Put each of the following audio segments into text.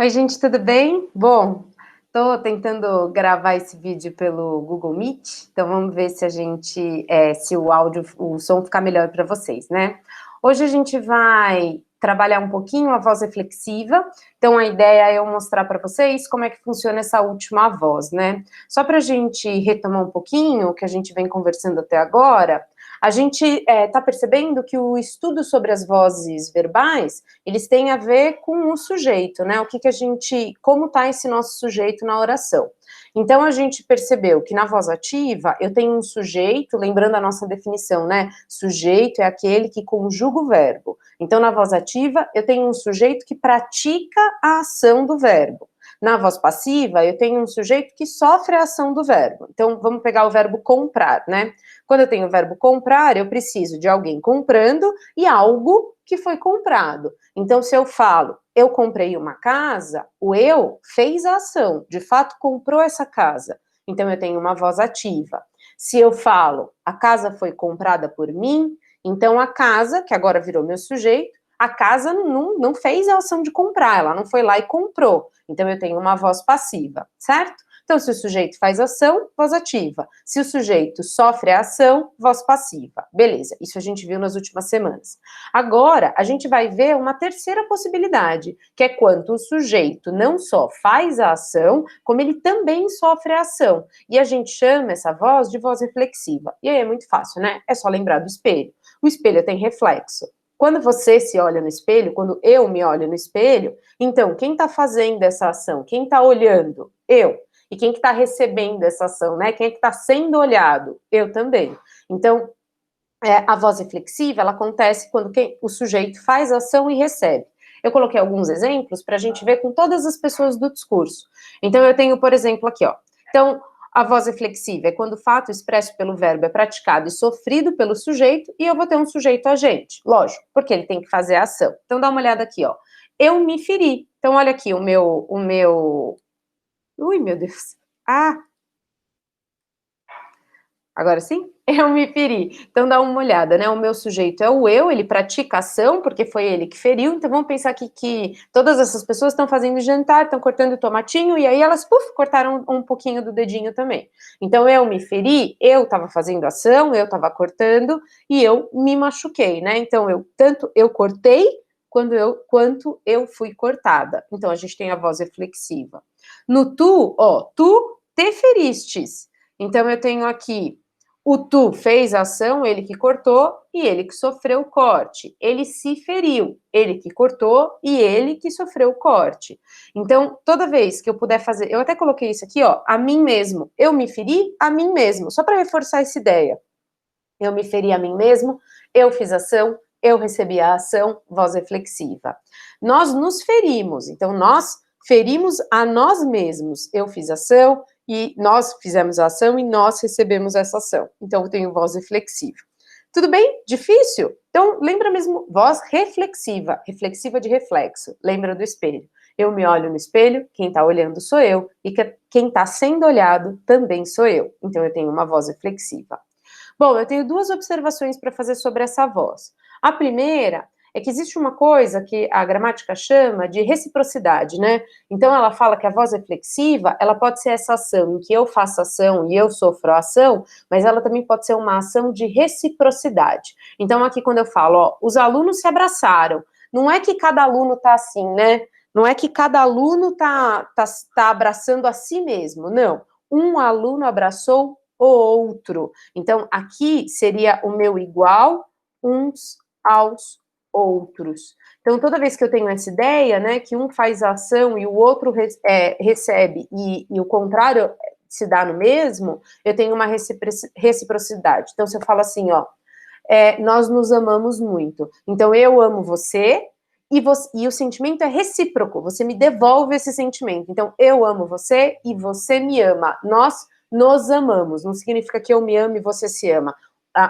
Oi, gente, tudo bem? Bom, tô tentando gravar esse vídeo pelo Google Meet, então vamos ver se a gente, se o áudio, o som ficar melhor para vocês, né? Hoje a gente vai trabalhar um pouquinho a voz reflexiva, então a ideia é eu mostrar para vocês como é que funciona essa última voz, né? Só para a gente retomar um pouquinho o que a gente vem conversando até agora, a gente está percebendo que o estudo sobre as vozes verbais eles têm a ver com o sujeito, né? O que a gente, como está esse nosso sujeito na oração. Então a gente percebeu que na voz ativa eu tenho um sujeito, lembrando a nossa definição, né? Sujeito é aquele que conjuga o verbo. Então na voz ativa eu tenho um sujeito que pratica a ação do verbo. Na voz passiva, eu tenho um sujeito que sofre a ação do verbo. Então, vamos pegar o verbo comprar, né? Quando eu tenho o verbo comprar, eu preciso de alguém comprando e algo que foi comprado. Então, se eu falo, eu comprei uma casa, o eu fez a ação, de fato comprou essa casa. Então, eu tenho uma voz ativa. Se eu falo, a casa foi comprada por mim, então a casa, que agora virou meu sujeito, a casa não fez a ação de comprar, ela não foi lá e comprou. Então, eu tenho uma voz passiva, certo? Então, se o sujeito faz ação, voz ativa. Se o sujeito sofre a ação, voz passiva. Beleza, isso a gente viu nas últimas semanas. Agora, a gente vai ver uma terceira possibilidade, que é quando o sujeito não só faz a ação, como ele também sofre a ação. E a gente chama essa voz de voz reflexiva. E aí é muito fácil, né? É só lembrar do espelho. O espelho tem reflexo. Quando você se olha no espelho, quando eu me olho no espelho, então, quem está fazendo essa ação? Quem está olhando? Eu. E quem que está recebendo essa ação, né? Quem é que está sendo olhado? Eu também. Então, a voz reflexiva, ela acontece quando o sujeito faz a ação e recebe. Eu coloquei alguns exemplos para a gente ver com todas as pessoas do discurso. Então, eu tenho, por exemplo, aqui, ó. Então, a voz reflexiva é quando o fato expresso pelo verbo é praticado e sofrido pelo sujeito, e eu vou ter um sujeito agente, lógico, porque ele tem que fazer a ação. Então, dá uma olhada aqui, ó. Eu me feri. Então, olha aqui o meu... Ui, meu Deus. Ah, agora sim? Eu me feri. Então dá uma olhada, né? O meu sujeito é o eu, ele pratica ação, porque foi ele que feriu. Então vamos pensar aqui que todas essas pessoas estão fazendo jantar, estão cortando tomatinho, e aí elas, puf, cortaram um pouquinho do dedinho também. Então eu me feri, eu estava fazendo ação, eu estava cortando, e eu me machuquei, né? Então tanto eu cortei, quanto eu fui cortada. Então a gente tem a voz reflexiva. No tu, ó, tu te feristes. Então eu tenho aqui o tu fez a ação, ele que cortou e ele que sofreu o corte. Ele se feriu, ele que cortou e ele que sofreu o corte. Então, toda vez que eu puder fazer, eu até coloquei isso aqui, ó, a mim mesmo. Eu me feri a mim mesmo, só para reforçar essa ideia. Eu me feri a mim mesmo, eu fiz ação, eu recebi a ação, voz reflexiva. Nós nos ferimos, então nós ferimos a nós mesmos. Eu fiz ação, e nós fizemos a ação e nós recebemos essa ação. Então, eu tenho voz reflexiva. Tudo bem? Difícil? Então, lembra mesmo, voz reflexiva, reflexiva de reflexo. Lembra do espelho. Eu me olho no espelho, quem está olhando sou eu, e quem está sendo olhado também sou eu. Então, eu tenho uma voz reflexiva. Bom, eu tenho duas observações para fazer sobre essa voz. A primeira é que existe uma coisa que a gramática chama de reciprocidade, né? Então ela fala que a voz reflexiva, ela pode ser essa ação em que eu faço ação e eu sofro a ação, mas ela também pode ser uma ação de reciprocidade. Então aqui quando eu falo, ó, os alunos se abraçaram, não é que cada aluno tá assim, né? Não é que cada aluno tá abraçando a si mesmo, não. Um aluno abraçou o outro. Então, aqui seria o meu igual uns aos outros. Então, toda vez que eu tenho essa ideia, né, que um faz a ação e o outro recebe e o contrário se dá no mesmo, eu tenho uma reciprocidade. Então, se eu falo assim, ó, nós nos amamos muito. Então, eu amo você e o sentimento é recíproco, você me devolve esse sentimento. Então, eu amo você e você me ama. Nós nos amamos, não significa que eu me amo e você se ama.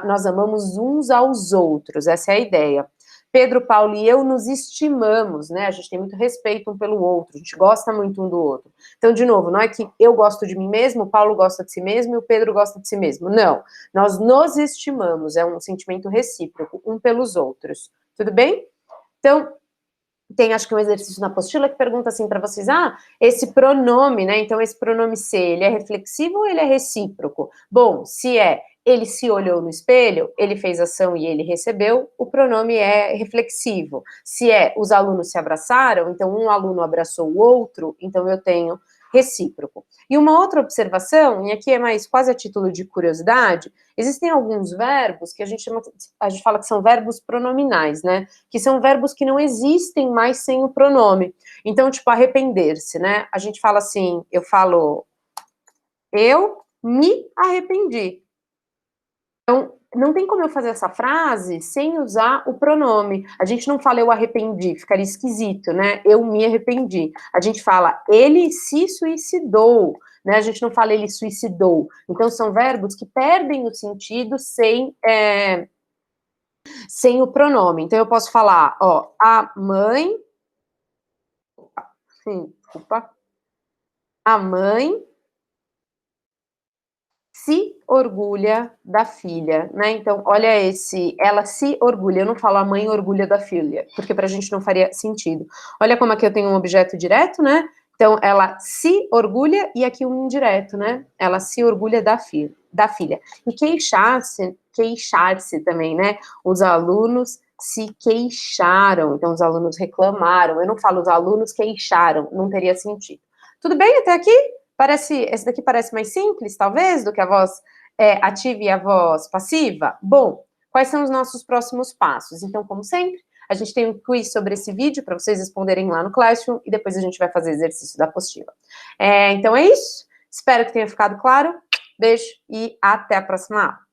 Nós amamos uns aos outros, essa é a ideia. Pedro, Paulo e eu nos estimamos, né? A gente tem muito respeito um pelo outro, a gente gosta muito um do outro. Então, de novo, não é que eu gosto de mim mesmo, o Paulo gosta de si mesmo e o Pedro gosta de si mesmo. Não, nós nos estimamos, é um sentimento recíproco, um pelos outros. Tudo bem? Então, Tem, acho que um exercício na apostila que pergunta assim para vocês, esse pronome, né, então esse pronome se, ele é reflexivo ou ele é recíproco? Bom, se ele se olhou no espelho, ele fez ação e ele recebeu, o pronome é reflexivo. Se os alunos se abraçaram, então um aluno abraçou o outro, então eu tenho recíproco. E uma outra observação, e aqui é mais quase a título de curiosidade, existem alguns verbos que a gente fala que são verbos pronominais, né? Que são verbos que não existem mais sem o pronome. Então, tipo, arrepender-se, né? A gente fala assim, eu falo, eu me arrependi. Então, não tem como eu fazer essa frase sem usar o pronome. A gente não fala eu arrependi, ficaria esquisito, né? Eu me arrependi. A gente fala ele se suicidou, né? A gente não fala ele suicidou. Então, são verbos que perdem o sentido sem o pronome. Então, eu posso falar, a mãe. Sim, desculpa. A mãe se orgulha da filha, né? Então, olha ela se orgulha. Eu não falo a mãe orgulha da filha, porque pra gente não faria sentido. Olha como aqui eu tenho um objeto direto, né? Então, ela se orgulha e aqui um indireto, né? Ela se orgulha da filha. E queixar-se também, né? Os alunos se queixaram, então os alunos reclamaram. Eu não falo os alunos queixaram, não teria sentido. Tudo bem até aqui? Esse daqui parece mais simples, talvez, do que a voz ativa e a voz passiva? Bom, quais são os nossos próximos passos? Então, como sempre, a gente tem um quiz sobre esse vídeo para vocês responderem lá no Classroom e depois a gente vai fazer exercício da apostila. Então é isso. Espero que tenha ficado claro. Beijo e até a próxima aula.